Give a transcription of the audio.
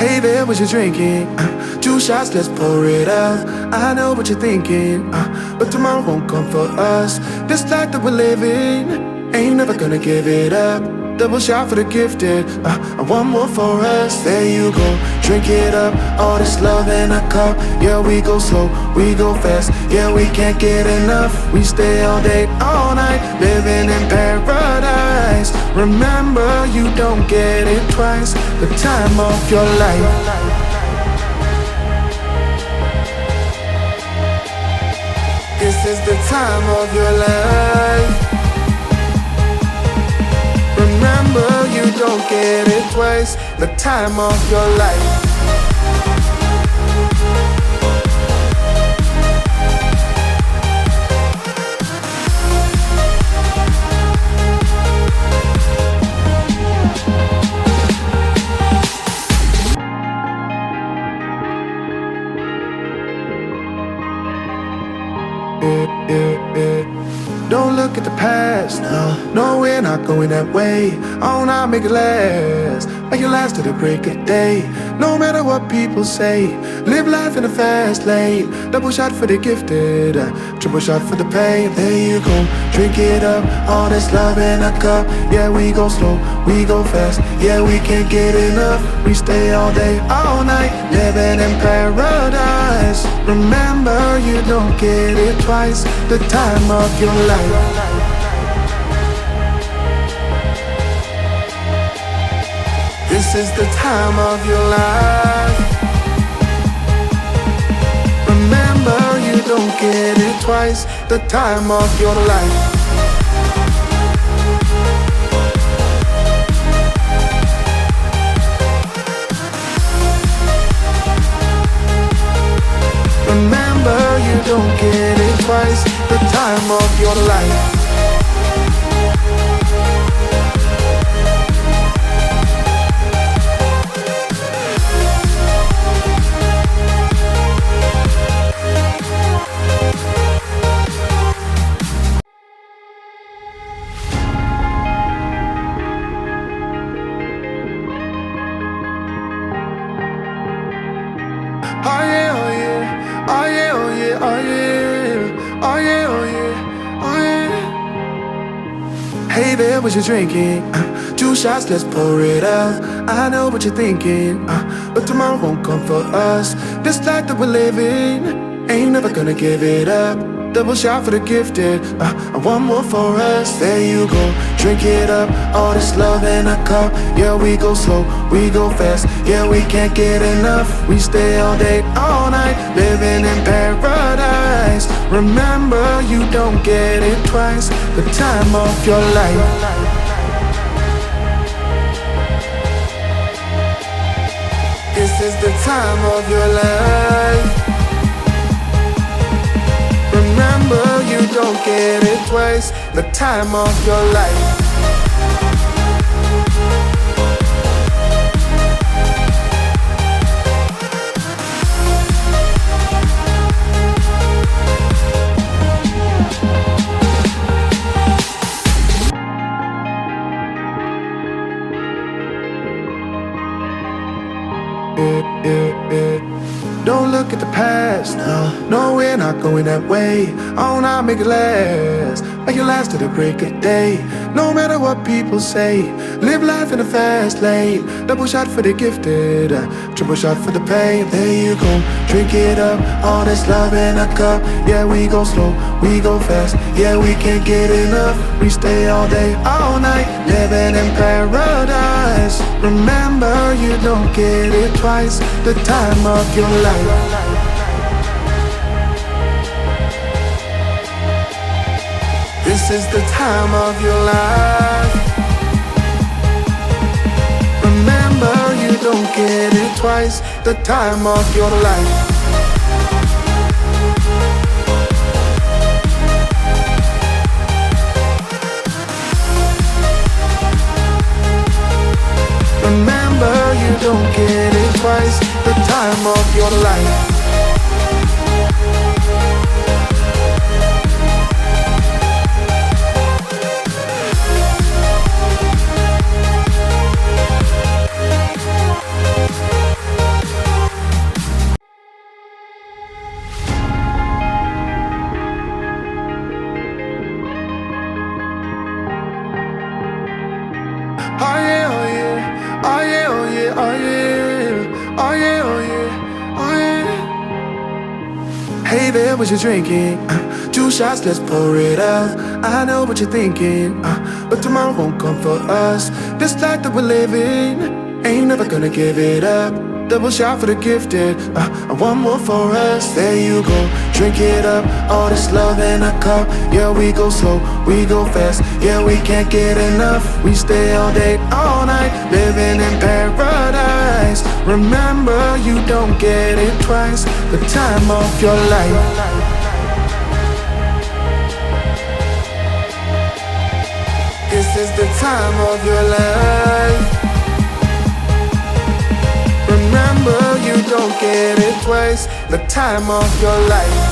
Hey there, what you drinking? 2 shots, let's pour it out. I know what you're thinking, but tomorrow won't come for us. This life that we're living, ain't never gonna give it up. Double shot for the gifted, and one more for us. There you go, drink it up. All this love in a cup. Yeah, we go slow, we go fast. Yeah, we can't get enough. We stay all day, all night, living in paradise. Remember, you don't get it twice. The time of your life. This is the time of your life. Remember, you don't get it twice. The time of your life. Don't look at the past, no, we're not going that way. Oh, now make it last, make it last to the break of day. No matter what people say, live life in a fast lane. Double shot for the gifted, triple shot for the pain. There you go, drink it up. All this love in a cup. Yeah, we go slow, we go fast. Yeah, we can't get enough. We stay all day, all night, living in paradise. Remember, you don't get it twice. The time of your life. This is the time of your life. Remember, you don't get it twice. The time of your life. Remember, you don't get it twice. The time of your life. Oh yeah, oh yeah, oh yeah, oh yeah, oh yeah, oh yeah, oh yeah, oh yeah. Hey there, what you drinking? 2 shots, let's pour it out. I know what you're thinking, but tomorrow won't come for us. This life that we're living, ain't never gonna give it up. Double shot for the gifted, and one more for us. There you go, drink it up. All this love in a cup. Yeah, we go slow, we go fast. Yeah, we can't get enough. We stay all day, all night, living in paradise. Remember, you don't get it twice. The time of your life. This is the time of your life. Remember, you don't get it twice. The time of your life. Don't look at the past, no, we're not going that way. Oh, now make it last, make it last to the break of day. No matter what people say, live life in a fast lane. Double shot for the gifted, triple shot for the pain. There you go, drink it up. All this love in a cup. Yeah, we go slow, we go fast. Yeah, we can't get enough. We stay all day, all night, living in paradise. Remember, you don't get it twice. The time of your life. This is the time of your life. Remember, you don't get it twice. The time of your life. Remember, you don't get it twice. The time of your life. there what you're drinking. 2 shots, let's pour it out. I know what you're thinking, but tomorrow won't come for us. This life that we're living, ain't never gonna give it up. Double shot for the gifted, and one more for us. There you go, drink it up. All this love in a cup. Yeah, we go slow, we go fast. Yeah, we can't get enough. We stay all day, all night, living in paradise. Remember, you don't get it twice. The time of your life. This is the time of your life. Remember, you don't get it twice. The time of your life.